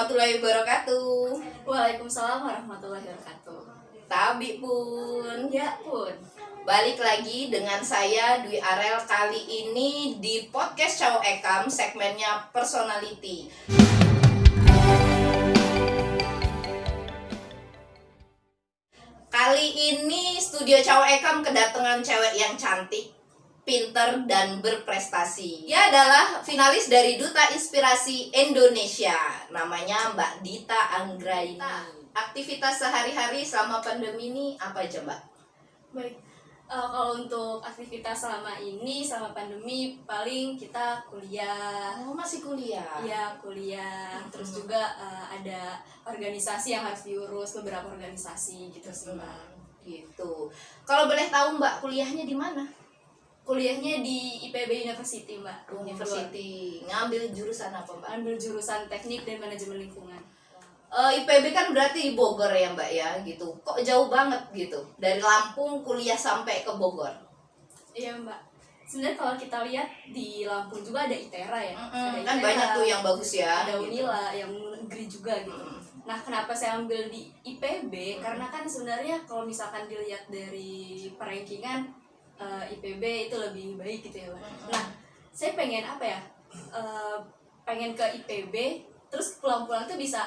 warahmatullahi wabarakatuh. Waalaikumsalam warahmatullahi wabarakatuh. Tabi pun. Ya pun. Balik lagi dengan saya Dwi Arel kali ini di podcast Cao Ekam segmennya personality. Kali ini studio Cao Ekam kedatangan cewek yang cantik, pinter dan berprestasi. Dia adalah finalis dari Duta Inspirasi Indonesia. Namanya Mbak Dita Anggraini. Aktivitas sehari-hari selama pandemi ini apa aja, Mbak? Baik. Kalau untuk aktivitas selama pandemi paling kita kuliah. Oh, masih kuliah. Iya, kuliah. Terus juga ada organisasi yang harus diurus, beberapa organisasi gitu sih, Mbak. Gitu. Kalau boleh tahu Mbak kuliahnya di mana? Kuliahnya di IPB University, Mbak. University. Ngambil jurusan apa, Mbak? Ambil jurusan Teknik dan Manajemen Lingkungan. IPB kan berarti di Bogor ya, Mbak ya, gitu. Kok jauh banget gitu dari Lampung kuliah sampai ke Bogor? Iya, Mbak. Sebenarnya kalau kita lihat di Lampung juga ada ITERA ya. Ada Kan ITERA, banyak tuh yang bagus ya. ada gitu. Unila yang negeri juga gitu. Nah, kenapa saya ambil di IPB? Karena kan sebenarnya kalau misalkan dilihat dari perankingan IPB itu lebih baik gitu ya, Mbak. Nah, saya pengen apa ya? Pengen ke IPB, terus pulang-pulang tuh bisa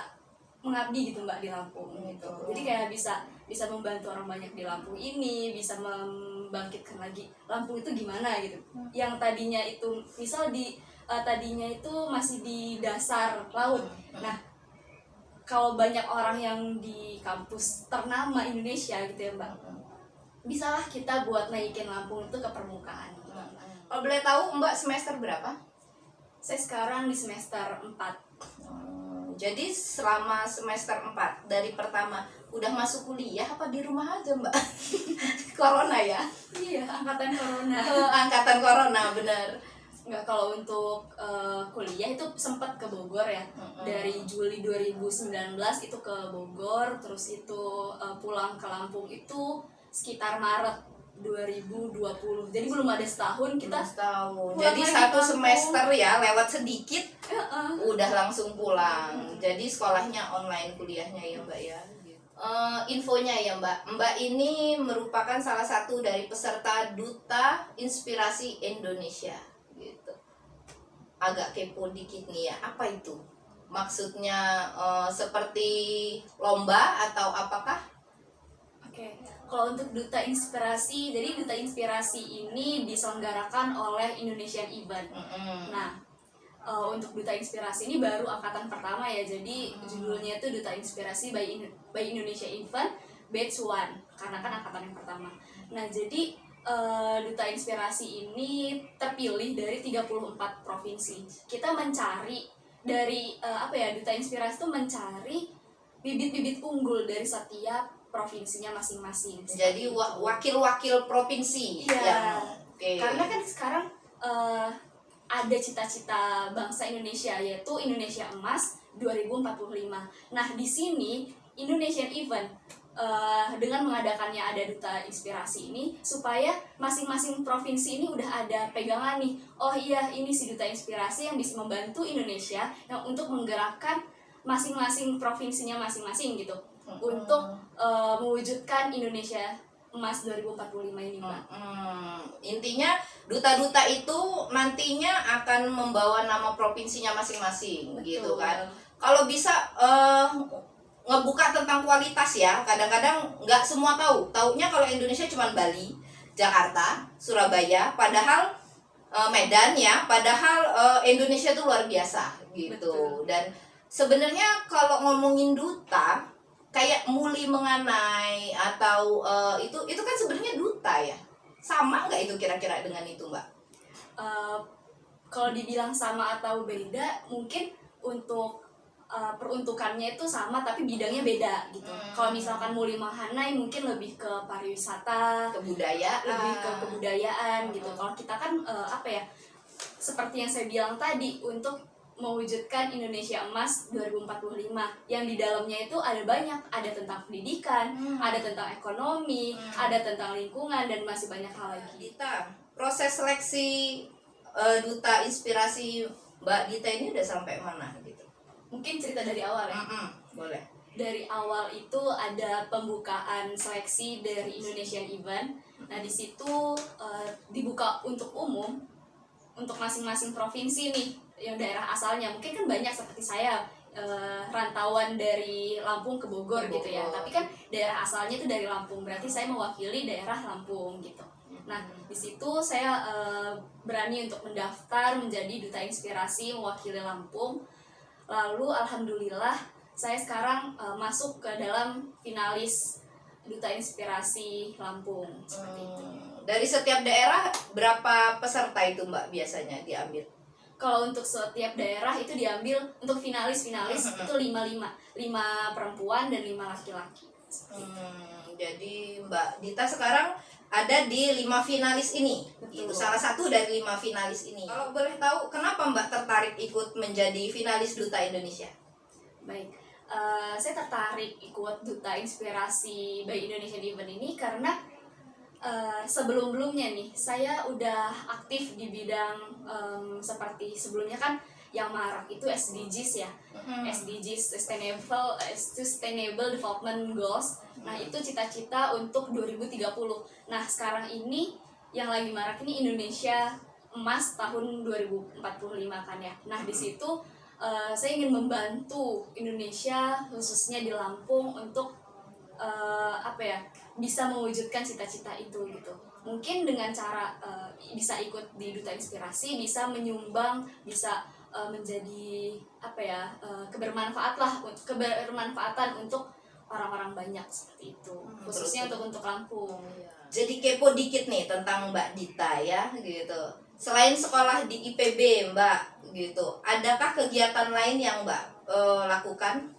mengabdi gitu, Mbak, di Lampung gitu. Jadi kayak bisa membantu orang banyak di Lampung ini, bisa membangkitkan lagi Lampung itu gimana gitu. Yang tadinya itu misal tadinya itu masih di dasar laut. Nah, kalau banyak orang yang di kampus ternama Indonesia gitu ya, Mbak, bisalah kita buat naikin Lampung itu ke permukaan gitu. Kalau boleh tahu Mbak semester berapa? Saya sekarang di semester 4. Jadi selama semester 4 dari pertama udah masuk kuliah apa di rumah aja, Mbak? Corona ya? Iya, angkatan corona. Angkatan corona, benar. Enggak, kalau untuk kuliah itu sempat ke Bogor ya. Dari Juli 2019 itu ke Bogor, terus itu pulang ke Lampung itu sekitar Maret 2020. Jadi belum ada setahun kita tahun. pulang Jadi lagi satu kampung. semester ya lewat sedikit udah langsung pulang. Jadi sekolahnya online kuliahnya ya, Mbak ya. Infonya ya, Mbak. Mbak ini merupakan salah satu dari peserta Duta Inspirasi Indonesia gitu. Agak kepo dikit nih ya. Apa itu? Maksudnya seperti lomba atau apakah? Oke, kalau untuk Duta Inspirasi, jadi Duta Inspirasi ini diselenggarakan oleh Indonesian Event. Nah, untuk Duta Inspirasi ini baru angkatan pertama ya, jadi judulnya itu Duta Inspirasi by Indonesia Event Batch 1, karena kan angkatan yang pertama. Nah, jadi Duta Inspirasi ini terpilih dari 34 provinsi. Kita mencari dari Duta Inspirasi itu mencari bibit-bibit unggul dari setiap provinsinya masing-masing. Jadi wakil-wakil provinsi. Iya. Oke. Karena kan sekarang ada cita-cita bangsa Indonesia, yaitu Indonesia Emas 2045. Nah, di sini Indonesian Event dengan mengadakannya ada Duta Inspirasi ini supaya masing-masing provinsi ini udah ada pegangan nih. Oh iya, ini si Duta Inspirasi yang bisa membantu Indonesia yang untuk menggerakkan masing-masing provinsinya masing-masing gitu. Untuk mewujudkan Indonesia Emas 2045 ini, Mbak. Intinya duta-duta itu nantinya akan membawa nama provinsinya masing-masing. Betul. Gitu kan. Kalau bisa ngebuka tentang kualitas ya. Kadang-kadang nggak semua tahu. Taunya kalau Indonesia cuma Bali, Jakarta, Surabaya, padahal Medan ya, padahal Indonesia itu luar biasa gitu. Betul. Dan sebenarnya kalau ngomongin duta kayak muli menganai atau itu kan sebenarnya duta ya, sama nggak itu kira-kira dengan itu, Mbak? Kalau dibilang sama atau beda, mungkin untuk peruntukannya itu sama tapi bidangnya beda gitu. Kalau misalkan muli menganai mungkin lebih ke pariwisata, lebih ke kebudayaan gitu. Kalau kita kan seperti yang saya bilang tadi, untuk mewujudkan Indonesia Emas 2045 yang di dalamnya itu ada banyak, ada tentang pendidikan, ada tentang ekonomi, ada tentang lingkungan, dan masih banyak hal lagi. Dita, proses seleksi Duta Inspirasi Mbak Dita ini udah sampai mana gitu? mungkin cerita dari awal ya. Boleh. Dari awal itu ada pembukaan seleksi dari Indonesian Event. Nah di situ dibuka untuk umum, untuk masing-masing provinsi nih yang daerah asalnya. Mungkin kan banyak seperti saya, rantauan dari Lampung ke Bogor gitu ya, tapi kan daerah asalnya itu dari Lampung, berarti saya mewakili daerah Lampung gitu. Nah di situ saya berani untuk mendaftar menjadi duta inspirasi mewakili Lampung. Lalu alhamdulillah saya sekarang masuk ke dalam finalis duta inspirasi Lampung seperti itu. Dari setiap daerah berapa peserta itu Mbak biasanya diambil? Kalau untuk setiap daerah itu diambil untuk finalis itu 5 perempuan dan 5 laki-laki. Jadi Mbak Dita sekarang ada di 5 finalis ini. Betul. Itu salah satu dari 5 finalis ini. Kalau boleh tahu kenapa Mbak tertarik ikut menjadi finalis Duta Indonesia? Baik, saya tertarik ikut duta inspirasi by Indonesian Event ini karena sebelum-belumnya nih saya udah aktif di bidang seperti sebelumnya kan yang marak itu SDGs ya. SDGs Sustainable Development Goals. Nah itu cita-cita untuk 2030. Nah sekarang ini yang lagi marak ini Indonesia Emas tahun 2045 kan ya. Nah di situ saya ingin membantu Indonesia khususnya di Lampung untuk bisa mewujudkan cita-cita itu gitu. Mungkin dengan cara bisa ikut di duta inspirasi, bisa menyumbang, bisa menjadi kebermanfaatan untuk orang-orang banyak seperti itu, khususnya untuk Lampung. Jadi kepo dikit nih tentang Mbak Dita ya gitu. Selain sekolah di IPB Mbak gitu, adakah kegiatan lain yang Mbak lakukan?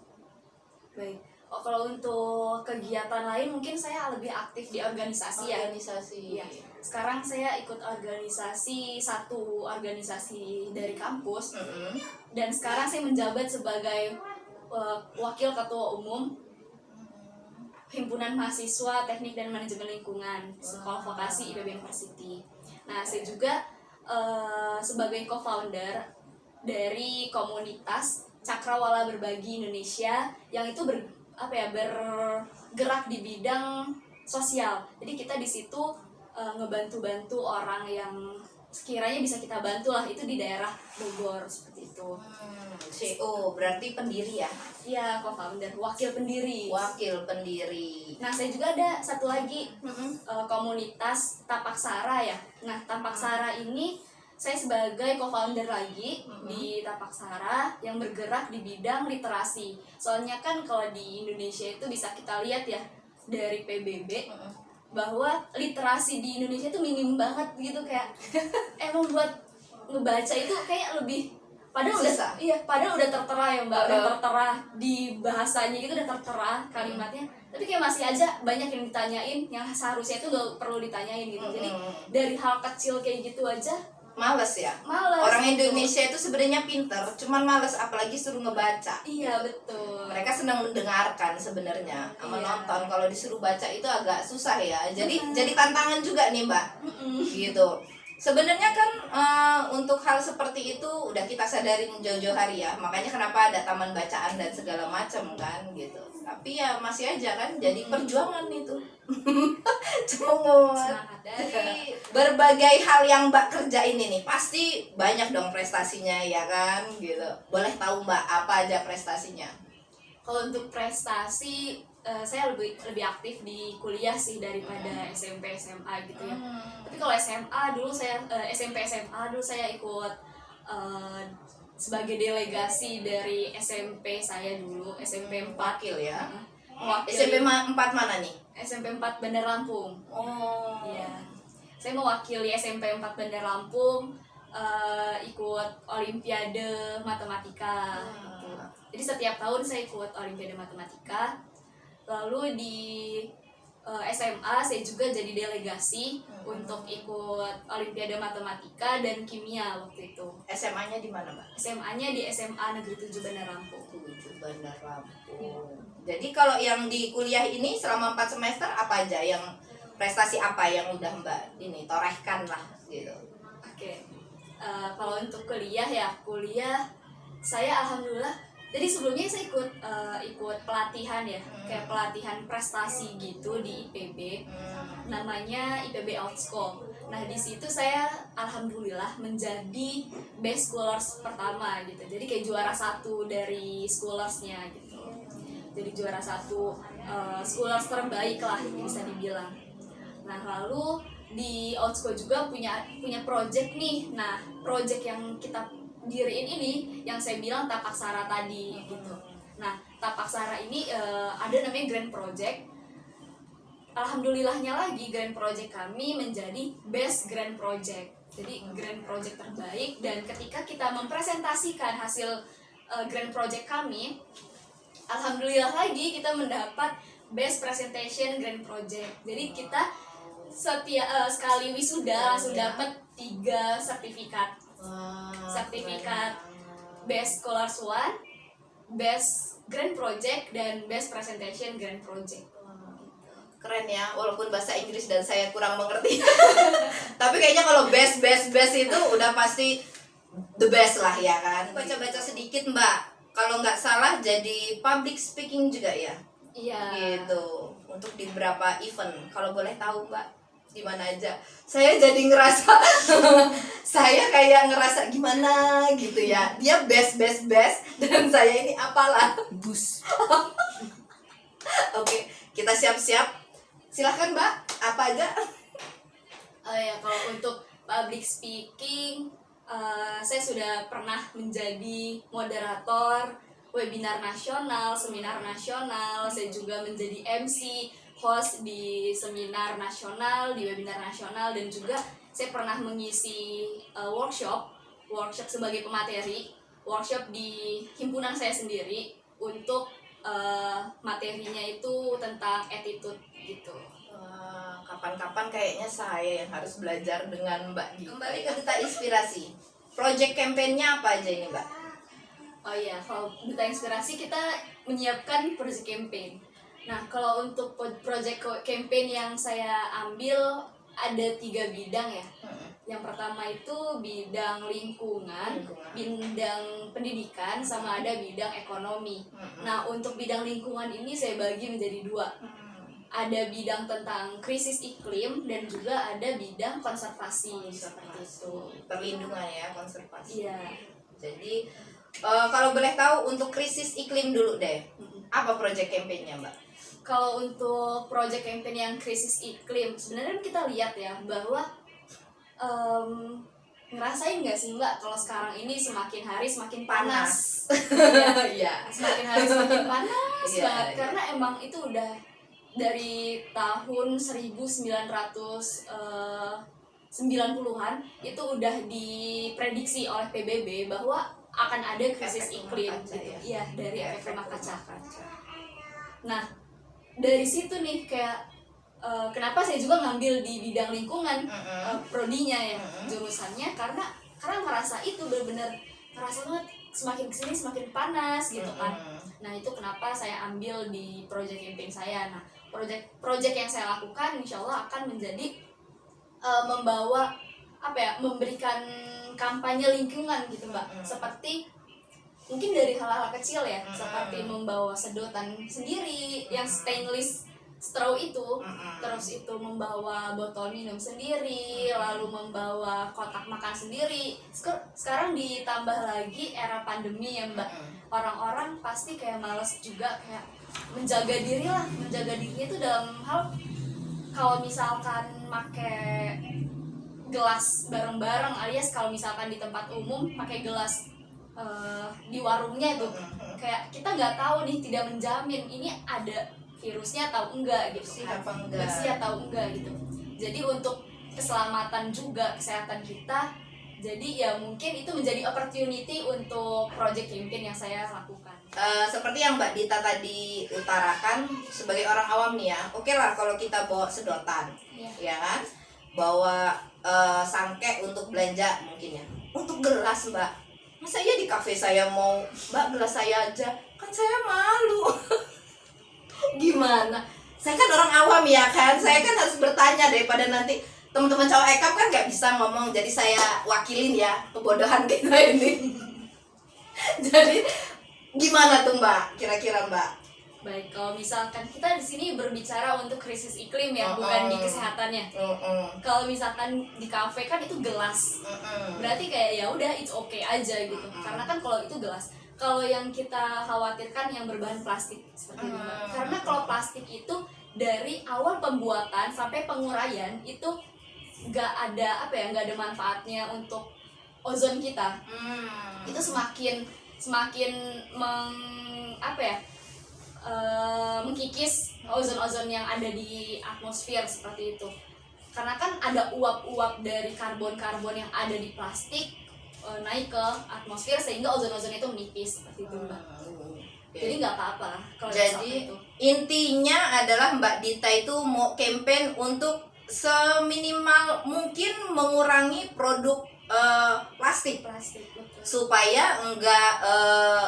Baik. Kalau untuk kegiatan lain mungkin saya lebih aktif di organisasi ya. Organisasi. Iya. Sekarang saya ikut satu organisasi dari kampus. Dan sekarang saya menjabat sebagai wakil ketua umum Himpunan Mahasiswa Teknik dan Manajemen Lingkungan Sekolah Vokasi IPB University. Nah, saya juga sebagai co-founder dari komunitas Cakrawala Berbagi Indonesia yang itu bergerak di bidang sosial. Jadi kita di situ ngebantu-bantu orang yang sekiranya bisa kita bantu lah, itu di daerah Bogor seperti itu. CEO berarti pendiri ya? Iya, co-founder, wakil pendiri. Nah saya juga ada satu lagi komunitas Tapak Sara ya. Nah Tapak Sara ini saya sebagai co-founder lagi di Tapak Sara yang bergerak di bidang literasi. Soalnya kan kalau di Indonesia itu bisa kita lihat ya dari PBB bahwa literasi di Indonesia itu minim banget gitu, kayak emang buat ngebaca itu kayak lebih padahal udah tertera ya Mbak, udah tertera di bahasanya gitu, udah tertera kalimatnya, tapi kayak masih aja banyak yang ditanyain yang seharusnya itu gak perlu ditanyain gitu. Jadi dari hal kecil kayak gitu aja males ya? Males. Orang Indonesia itu sebenarnya pinter, cuman males apalagi suruh ngebaca. Iya betul. Mereka senang mendengarkan sebenarnya, menonton. Kalau disuruh baca itu agak susah ya. Jadi tantangan juga nih Mbak. Gitu. Sebenarnya kan untuk hal seperti itu udah kita sadarin jauh-jauh hari ya. Makanya kenapa ada taman bacaan dan segala macam kan gitu. Tapi ya masih aja kan jadi perjuangan itu. Cuma dari berbagai hal yang Mbak kerjain ini pasti banyak dong prestasinya ya kan gitu. Boleh tahu Mbak apa aja prestasinya? Kalau untuk prestasi saya lebih aktif di kuliah sih daripada SMP SMA gitu ya. Tapi kalau SMA dulu saya SMP SMA dulu saya ikut sebagai delegasi dari SMP saya dulu, SMP 4 wakil ya. SMP 4 mana nih? SMP 4 Bandar Lampung. Oh iya. Saya mewakili SMP 4 Bandar Lampung ikut Olimpiade Matematika gitu. Jadi setiap tahun saya ikut Olimpiade Matematika. Lalu di SMA saya juga jadi delegasi untuk ikut Olimpiade Matematika dan Kimia waktu itu. SMA-nya di mana Mbak? SMA-nya di SMA Negeri 7 Bandar Lampung. 7 Bandar Lampung. Jadi kalau yang di kuliah ini selama 4 semester apa aja yang prestasi apa yang udah Mbak ini torehkan lah gitu? Oke. Kalau untuk kuliah saya alhamdulillah Jadi sebelumnya saya ikut pelatihan ya, kayak pelatihan prestasi gitu di IPB, namanya IPB Outschool. Nah di situ saya alhamdulillah menjadi best scholars pertama gitu. Jadi kayak juara 1 dari scholarsnya gitu. Jadi juara 1 scholars terbaik lah bisa dibilang. Nah lalu di Outschool juga punya project nih. Nah project yang kita diriin ini yang saya bilang Tapak Sara tadi gitu. Nah Tapak Sara ini ada namanya Grand Project. Alhamdulillahnya lagi Grand Project kami menjadi best Grand Project. Jadi Grand Project terbaik, dan ketika kita mempresentasikan hasil Grand Project kami, alhamdulillah lagi kita mendapat best presentation Grand Project. Jadi kita sekali wisuda langsung dapat 3 sertifikat. Sertifikat Best Scholars 1, Best Grand Project, dan Best Presentation Grand Project. Keren ya, walaupun bahasa Inggris dan saya kurang mengerti. Tapi kayaknya kalau best itu udah pasti the best lah ya kan. Baca-baca sedikit Mbak, kalau nggak salah jadi public speaking juga ya? Iya. Gitu, untuk di beberapa event. Kalau boleh tahu Mbak, di mana aja? Saya jadi ngerasa saya kayak ngerasa gimana gitu ya. Dia best dan saya ini apalah. Bus. Oke, kita siap-siap. Silahkan Mbak, apa aja? Ya kalau untuk public speaking, saya sudah pernah menjadi moderator webinar nasional, seminar nasional. Saya juga menjadi MC, host di seminar nasional, di webinar nasional, dan juga saya pernah mengisi workshop sebagai pemateri, workshop di himpunan saya sendiri untuk materinya itu tentang attitude gitu. Kapan-kapan kayaknya saya yang harus belajar dengan Mbak Gita. Kembali ke Duta Inspirasi, project campaign-nya apa aja ini Mbak? Oh iya, kalau Duta Inspirasi kita menyiapkan project campaign. Nah, kalau untuk project campaign yang saya ambil ada 3 bidang ya. Yang pertama itu bidang lingkungan, bidang pendidikan, sama ada bidang ekonomi. Nah, untuk bidang lingkungan ini saya bagi menjadi 2. Ada bidang tentang krisis iklim dan juga ada bidang konservasi seperti itu. Perlindungan ya, konservasi. Iya. Jadi kalau boleh tahu untuk krisis iklim dulu deh. Apa project campaign-nya Mbak? Kalau untuk project campaign yang krisis iklim, sebenarnya kita lihat ya bahwa ngerasain nggak sih Mbak kalau sekarang ini semakin hari semakin panas. Iya. Semakin hari semakin panas Iya, banget iya. karena emang itu udah dari tahun 1990-an itu udah diprediksi oleh PBB bahwa akan ada krisis Efek iklim rumah kaca, gitu. ya. Iya, dari efek rumah kaca. kaca. Nah, dari situ nih kayak kenapa saya juga ngambil di bidang lingkungan, prodinya ya, jurusannya, karena ngerasa itu benar-benar ngerasa banget semakin kesini semakin panas gitu kan. Nah itu kenapa saya ambil di project campaign saya. Nah project yang saya lakukan insya Allah akan menjadi membawa memberikan kampanye lingkungan gitu Mbak. Seperti mungkin dari hal-hal kecil ya, seperti membawa sedotan sendiri yang stainless straw itu, terus itu membawa botol minum sendiri, lalu membawa kotak makan sendiri. Sekarang ditambah lagi era pandemi ya Mbak, orang-orang pasti kayak males juga kayak menjaga dirinya itu dalam hal kalau misalkan make gelas bareng-bareng, alias kalau misalkan di tempat umum pakai gelas di warungnya itu kayak kita nggak tahu nih, tidak menjamin ini ada virusnya atau enggak gitu kan, bersih atau enggak gitu. Jadi untuk keselamatan juga kesehatan kita, jadi ya mungkin itu menjadi opportunity untuk project campaign yang saya lakukan. Seperti yang Mbak Dita tadi utarakan, sebagai orang awam nih ya, oke lah kalau kita bawa sedotan, ya kan, bawa sangke untuk belanja mungkin ya, untuk gelas Mbak, masa iya di kafe saya mau Mbak gelas saya aja, kan saya malu. Gimana? Saya kan orang awam ya kan, saya kan harus bertanya daripada nanti teman-teman cowok ekap kan nggak bisa ngomong, jadi saya wakilin ya kebodohan kita ini. Jadi Gimana tuh Mbak? Kira-kira Mbak? Baik, kalau misalkan kita di sini berbicara untuk krisis iklim ya, bukan di kesehatannya. Kalau misalkan di kafe kan itu gelas, berarti kayak ya udah it's okay aja gitu. Karena kan kalau itu gelas. Kalau yang kita khawatirkan yang berbahan plastik seperti itu, Mbak. Karena kalau plastik itu dari awal pembuatan sampai penguraian itu nggak ada nggak ada manfaatnya untuk ozon kita. Itu semakin mengkikis ozon-ozon yang ada di atmosfer seperti itu. Karena kan ada uap-uap dari karbon-karbon yang ada di plastik naik ke atmosfer sehingga ozon-ozon itu menipis seperti itu, Mbak. Jadi nggak apa-apa kalau Jadi itu. intinya adalah Mbak Dita itu mau campaign untuk seminimal mungkin mengurangi produk plastik Betul. supaya enggak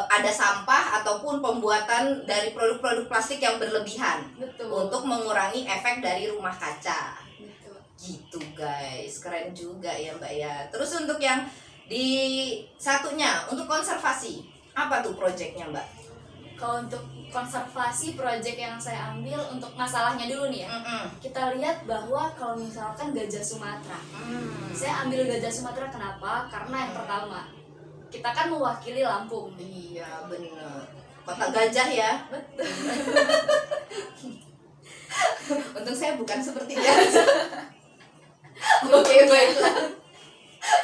ada sampah ataupun pembuatan dari produk-produk plastik yang berlebihan Betul. untuk mengurangi efek dari rumah kaca. Betul. Gitu guys, keren juga ya Mbak ya. Terus untuk yang di satunya untuk konservasi, apa tuh proyeknya Mbak? Kalau untuk konservasi proyek yang saya ambil untuk masalahnya dulu nih ya. Kita lihat bahwa kalau misalkan gajah Sumatera. Saya ambil gajah Sumatera kenapa? Karena yang pertama, kita kan mewakili Lampung. Iya bener, kota gajah ya. Betul. Untung saya bukan seperti biasa. Oke baiklah.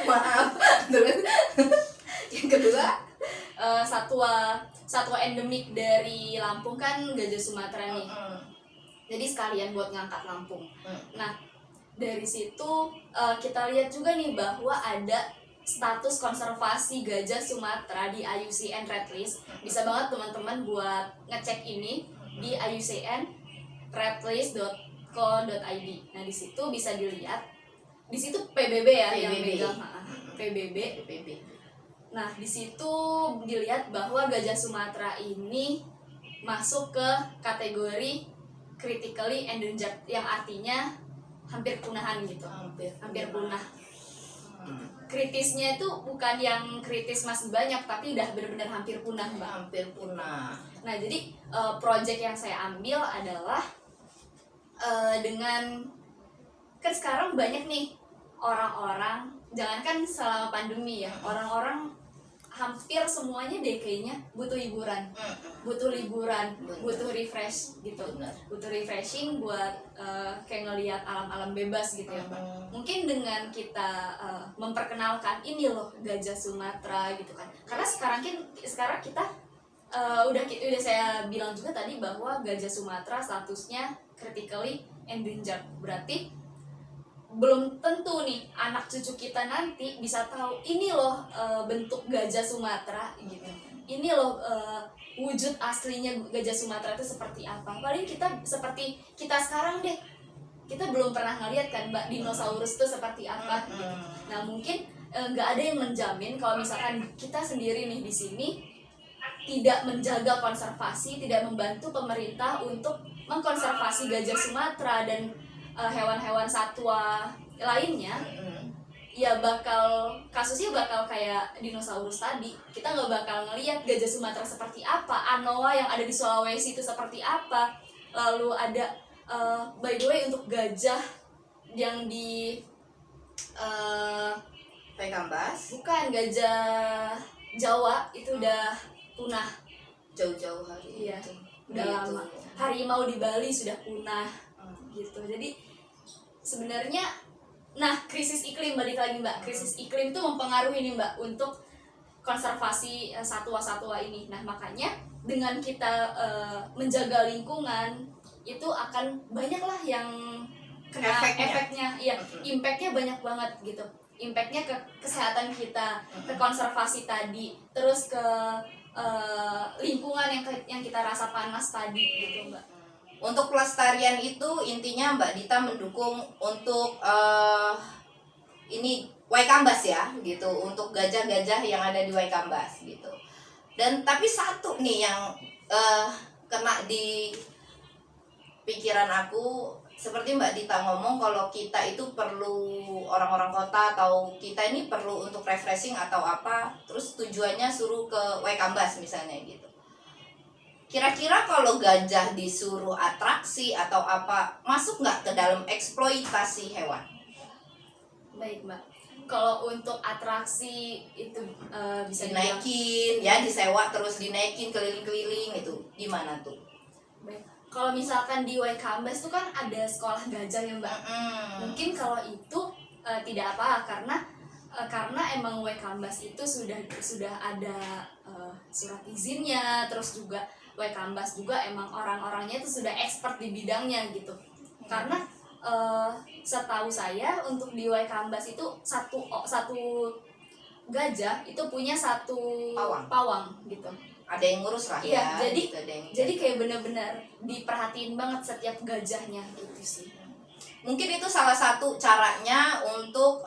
Maaf. Terus yang kedua, satwa endemik dari Lampung kan gajah Sumatera nih. Jadi sekalian buat ngangkat Lampung. Nah, dari situ kita lihat juga nih bahwa ada status konservasi gajah Sumatera di IUCN Red List. Bisa banget teman-teman buat ngecek ini di IUCN redlist.co.id. Nah, di situ bisa dilihat. Di situ PBB ya yang megang. PBB. Nah, di situ dilihat bahwa gajah Sumatera ini masuk ke kategori critically endangered, yang artinya hampir punahan gitu. Hampir punah. Kritisnya itu bukan yang kritis masih banyak, tapi udah benar-benar hampir punah, Mbak. Hampir punah. Nah, jadi project yang saya ambil adalah dengan kan sekarang banyak nih orang-orang, jangankan selama pandemi ya, orang-orang hampir semuanya deh kayaknya butuh hiburan, butuh liburan, butuh refresh gitu. Butuh refreshing buat kayak ngelihat alam-alam bebas gitu ya, Mbak. Mungkin dengan kita memperkenalkan ini loh gajah Sumatera gitu kan. Karena sekarang kita udah saya bilang juga tadi bahwa gajah Sumatera statusnya critically endangered. Berarti belum tentu nih anak cucu kita nanti bisa tahu ini loh bentuk gajah Sumatera gitu. Ini loh wujud aslinya gajah Sumatera itu seperti apa. Paling kita seperti kita sekarang deh, kita belum pernah ngeliat kan Mbak dinosaurus itu seperti apa gitu. Nah mungkin nggak ada yang menjamin kalau misalkan kita sendiri nih di sini tidak menjaga konservasi, tidak membantu pemerintah untuk mengkonservasi gajah Sumatera dan hewan-hewan satwa lainnya, ya kasusnya bakal kayak dinosaurus tadi. Kita nggak bakal ngelihat gajah Sumatera seperti apa, anoa yang ada di Sulawesi itu seperti apa. Lalu ada by the way untuk gajah yang di Waikambas, bukan gajah Jawa itu udah punah jauh-jauh hari. Iya, udah lama. Harimau di Bali sudah punah gitu. Jadi sebenarnya krisis iklim, balik lagi Mbak, krisis iklim itu mempengaruhi nih Mbak untuk konservasi satwa-satwa ini. Nah makanya dengan kita menjaga lingkungan itu akan banyaklah yang kena efeknya. Iya, impactnya banyak banget gitu. Impactnya ke kesehatan kita, ke konservasi tadi, terus ke lingkungan yang kita rasa panas tadi gitu Mbak. Untuk pelestarian itu intinya Mbak Dita mendukung untuk ini Waikambas ya gitu, untuk gajah-gajah yang ada di Waikambas gitu. Dan tapi satu nih yang kena di pikiran aku, seperti Mbak Dita ngomong kalau kita itu perlu, orang-orang kota atau kita ini perlu untuk refreshing atau apa, terus tujuannya suruh ke Waikambas misalnya gitu. Kira-kira kalau gajah disuruh atraksi atau apa, masuk nggak ke dalam eksploitasi hewan? Baik Mbak, kalau untuk atraksi itu bisa dibilang Dinaikin, ya disewa terus dinaikin keliling-keliling itu gimana tuh? baik. Kalau misalkan di Waikambas tuh kan ada sekolah gajah ya Mbak. Mungkin kalau itu tidak apa, karena emang Waikambas itu sudah ada surat izinnya, terus juga Waikambas juga emang orang-orangnya itu sudah expert di bidangnya gitu. Karena setahu saya untuk di Waikambas itu satu gajah itu punya satu pawang gitu. Ada yang ngurus lah Iya, ya. jadi gitu, ada yang jadi kayak benar-benar diperhatiin banget setiap gajahnya gitu sih. mungkin itu salah satu caranya untuk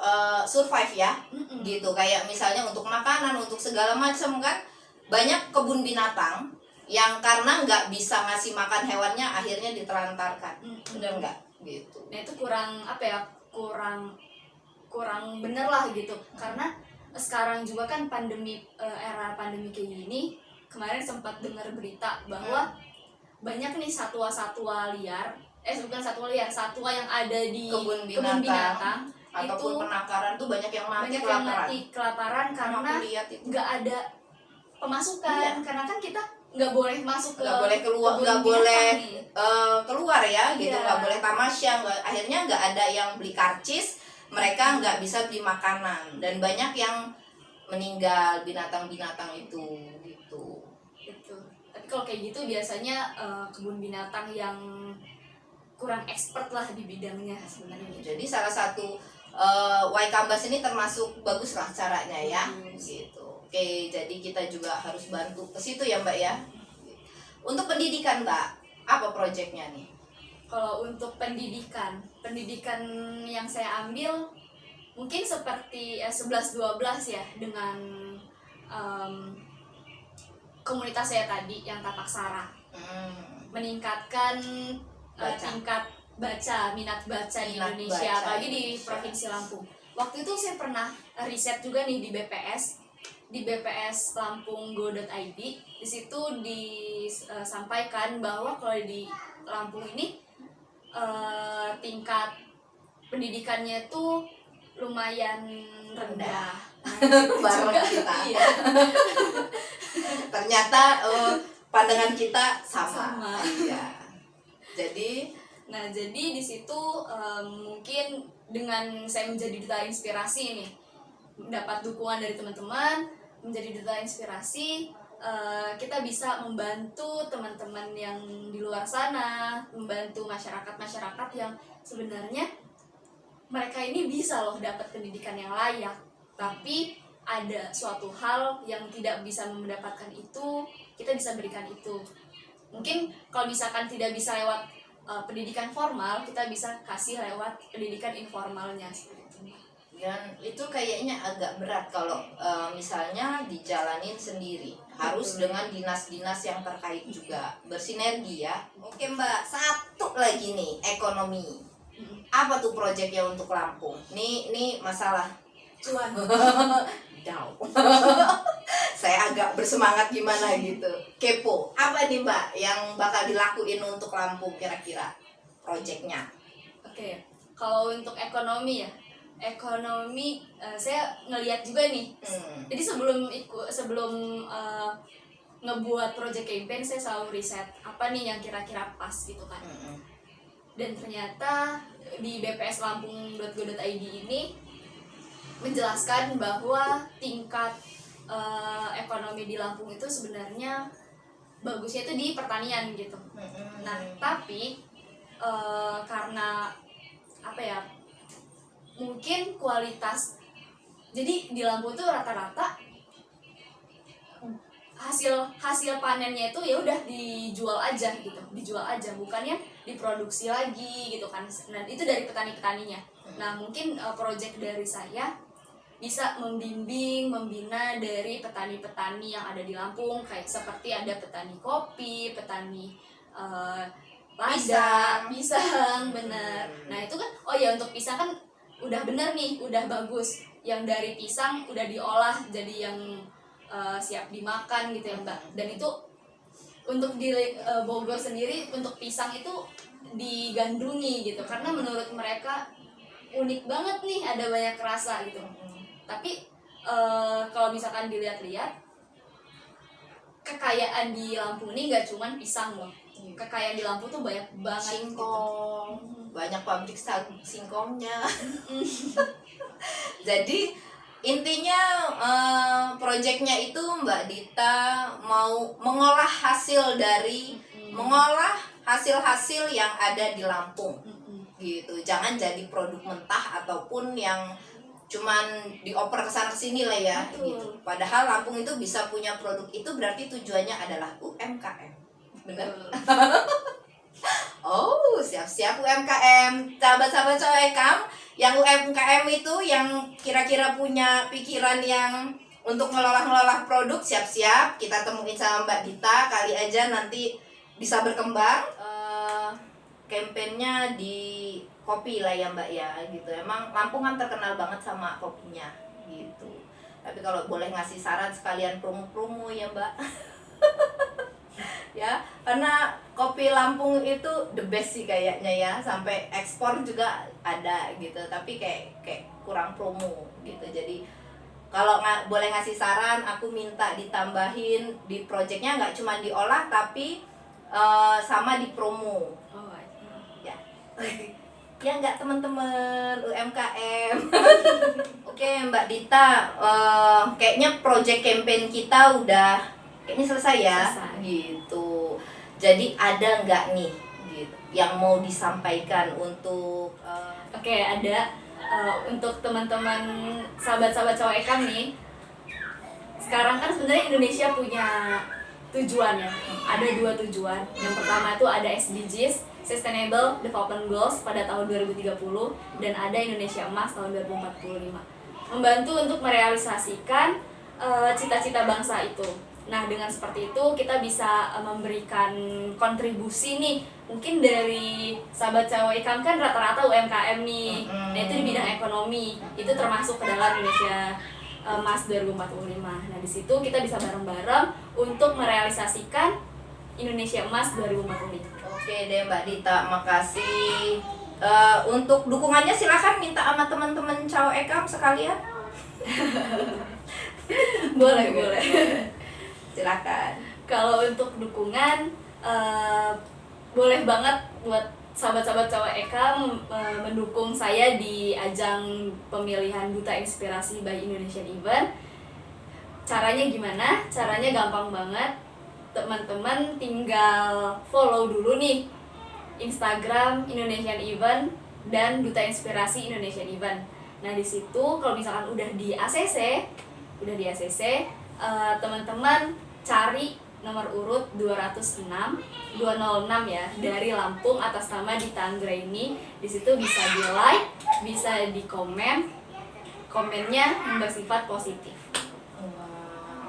survive ya. Mm-mm. Gitu, kayak misalnya untuk makanan, untuk segala macam kan. Banyak kebun binatang yang karena nggak bisa ngasih makan hewannya akhirnya ditelantarkan. Bener nggak? Gitu. Nah itu kurang apa ya, kurang bener lah gitu. Karena sekarang juga kan era pandemi kayak gini, kemarin sempat dengar berita bahwa banyak nih satwa-satwa liar, bukan satwa liar, satwa yang ada di Kebun kebun binatang, binatang ataupun itu penangkaran tuh banyak yang mati banyak yang kelaparan. mati kelaparan Sama karena aku lihat itu. nggak ada pemasukan. Karena kan kita nggak boleh masuk ke Nggak boleh keluar, kebun nggak binatang boleh nih. keluar ya gitu, Iya. nggak boleh tamasya, akhirnya nggak ada yang beli karcis, mereka nggak bisa beli makanan dan banyak yang meninggal binatang-binatang itu gitu. Gitu. Tapi kalau kayak gitu biasanya kebun binatang yang kurang expert lah di bidangnya sebenarnya. Jadi salah satu Waikambas ini termasuk bagus lah caranya ya. Gitu. Oke, jadi kita juga harus bantu ke situ ya Mbak ya. Untuk pendidikan Mbak, apa proyeknya nih? Kalau untuk pendidikan yang saya ambil mungkin seperti 11-12 ya, dengan komunitas saya tadi yang tapak sara, meningkatkan tingkat minat baca di Minat Indonesia, baca apalagi di Indonesia. Provinsi Lampung. Waktu itu saya pernah riset juga nih di BPS lampung.go.id. Di situ disampaikan bahwa kalau di Lampung ini tingkat pendidikannya tuh lumayan rendah. Bareng Juga, kita. iya. Ternyata pandangan kita sama. Sama. Iya. Jadi Jadi di situ mungkin dengan saya menjadi duta inspirasi nih, mendapat dukungan dari teman-teman, menjadi duta inspirasi, kita bisa membantu teman-teman yang di luar sana, membantu masyarakat yang sebenarnya mereka ini bisa loh dapat pendidikan yang layak, tapi ada suatu hal yang tidak bisa mendapatkan itu, kita bisa berikan itu. Mungkin kalau misalkan tidak bisa lewat pendidikan formal, kita bisa kasih lewat pendidikan informalnya seperti itu. dan itu kayaknya agak berat kalau misalnya dijalanin sendiri. Harus Betul. dengan dinas-dinas yang terkait juga bersinergi ya. Oke Mbak, satu lagi nih, ekonomi. Apa tuh proyeknya untuk Lampung? Nih masalah Cuan. down. Saya agak bersemangat gimana gitu. Kepo. Apa nih Mbak yang bakal dilakuin untuk Lampung kira-kira proyeknya? Oke, kalau untuk ekonomi ya, saya ngelihat juga nih. Jadi sebelum ngebuat project campaign, saya selalu riset apa nih yang kira-kira pas gitu kan. Dan ternyata di bpslampung.go.id ini menjelaskan bahwa tingkat ekonomi di Lampung itu sebenarnya bagusnya itu di pertanian gitu. Nah, tapi karena apa ya? Mungkin kualitas. Jadi di Lampung tuh rata-rata hasil panennya itu ya udah dijual aja, bukannya diproduksi lagi gitu kan. Nah, itu dari petani-petaninya. Nah, mungkin proyek dari saya bisa membina dari petani-petani yang ada di Lampung, kayak seperti ada petani kopi, petani lada, pisang, bener. Nah itu kan, oh ya untuk pisang kan udah bener nih, udah bagus. Yang dari pisang udah diolah jadi yang siap dimakan gitu ya Mbak. Dan itu untuk di Bogor sendiri untuk pisang itu digandrungi gitu karena menurut mereka unik banget nih, ada banyak rasa gitu. Tapi kalau misalkan dilihat-lihat, kekayaan di Lampung ini nggak cuman pisang loh. Kekayaan di Lampung tuh banyak banget gitu. Singkong, banyak pabrik singkongnya. Jadi intinya proyeknya itu Mbak Dita mau mengolah hasil dari mengolah hasil-hasil yang ada di Lampung gitu. Jangan jadi produk mentah ataupun yang cuman dioper kesana kesini lah ya. Betul. Gitu. Padahal Lampung itu bisa punya produk itu berarti tujuannya adalah UMKM. Benar? Oh, siap-siap UMKM. Sahabat-sahabat Coekam, yang UMKM itu yang kira-kira punya pikiran yang untuk ngelola produk, siap-siap kita temuin sama Mbak Dita, kali aja nanti bisa berkembang. Kampanyenya di kopi lah ya Mbak ya, gitu. Emang Lampung kan terkenal banget sama kopinya, gitu. Tapi kalau boleh ngasih saran sekalian promo-promo ya Mbak. Ya, karena kopi Lampung itu the best sih kayaknya ya, sampai ekspor juga ada gitu, tapi kayak kurang promo gitu. Jadi kalau boleh ngasih saran, aku minta ditambahin di projectnya, nggak cuma diolah tapi sama di promo. Ya, ya nggak teman-teman UMKM. Oke Mbak Dita, kayaknya project campaign kita udah kayaknya selesai ya. Selesai. Gitu. Jadi ada nggak nih gitu yang mau disampaikan untuk Oke, ada untuk teman-teman sahabat-sahabat Coekam nih. Sekarang kan sebenarnya Indonesia punya tujuan ya. Ada 2 tujuan. Yang pertama itu ada SDGs, Sustainable Development Goals pada tahun 2030, dan ada Indonesia Emas tahun 2045. Membantu untuk merealisasikan cita-cita bangsa itu. Nah, dengan seperti itu kita bisa memberikan kontribusi nih. Mungkin dari sahabat Coekam kan rata-rata UMKM nih. Nah, itu di bidang ekonomi. Itu termasuk ke dalam Indonesia Emas 2045. Nah, di situ kita bisa bareng-bareng untuk merealisasikan Indonesia Emas 2045. Oke deh Mbak Dita, makasih. Untuk dukungannya silahkan minta sama teman-teman Coekam sekalian. Boleh. Silakan. Kalau untuk dukungan, boleh banget buat sahabat-sahabat Coekam mendukung saya di ajang pemilihan Duta Inspirasi by Indonesian Event. Caranya gimana? Caranya gampang banget. Teman-teman tinggal follow dulu nih Instagram Indonesian Event dan Duta Inspirasi Indonesian Event. Nah, di situ kalau misalkan udah di ACC, teman-teman cari nomor urut 206 ya, dari Lampung atas nama Dita Anggraini. Di situ bisa di-like, bisa di-komen. Komennya bersifat positif.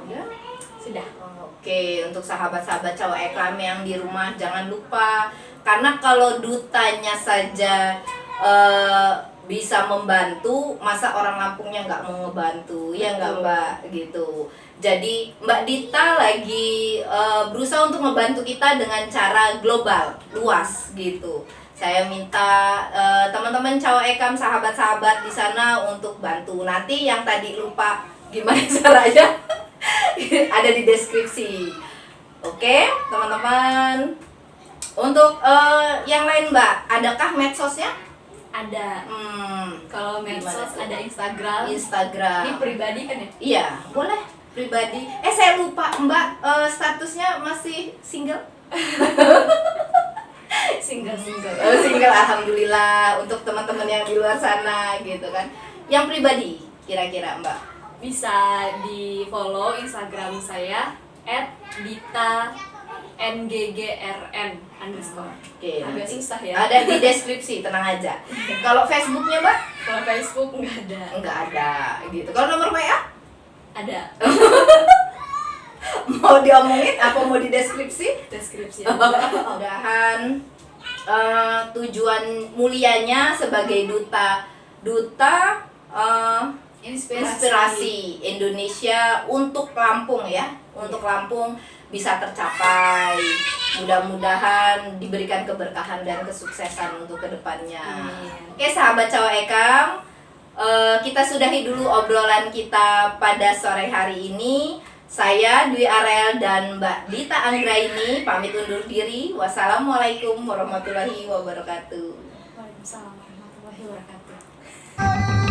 Ya. Sudah. Oke, untuk sahabat-sahabat Coekam yang di rumah jangan lupa, karena kalau dutanya saja bisa membantu, masa orang Lampungnya nggak mau ngebantu, ya nggak Mbak gitu. Jadi Mbak Dita lagi berusaha untuk membantu kita dengan cara global, luas gitu. Saya minta teman-teman Coekam, sahabat-sahabat di sana untuk bantu. Nanti yang tadi lupa gimana caranya ada di deskripsi. Oke, teman-teman. Untuk yang lain Mbak, adakah medsosnya? Ada. Kalau medsos ada Instagram. Ini pribadi kan ya? Iya, boleh pribadi. Saya lupa Mbak, statusnya masih single? Single. Single, alhamdulillah. Untuk teman-teman yang di luar sana gitu kan. Yang pribadi kira-kira Mbak? Bisa di follow Instagram saya @dita_nggrn_. Oke, Agak nanti susah ya. ada di deskripsi, tenang aja. Kalau Facebooknya Mbak? Kalau Facebook nggak ada. Nggak ada gitu. Kalau nomor WA? Ada. Mau diomongin apa mau di deskripsi? Deskripsi. Mudah-mudahan tujuan mulianya sebagai duta Inspirasi inspirasi Indonesia untuk Lampung ya, untuk Lampung bisa tercapai. Mudah-mudahan diberikan keberkahan dan kesuksesan untuk kedepannya. Oke sahabat Cowok Ekam, kita sudahi dulu obrolan kita pada sore hari ini. Saya Dwi Arel dan Mbak Dita Anggraini pamit undur diri. Wassalamualaikum warahmatullahi wabarakatuh. Waalaikumsalam warahmatullahi wabarakatuh.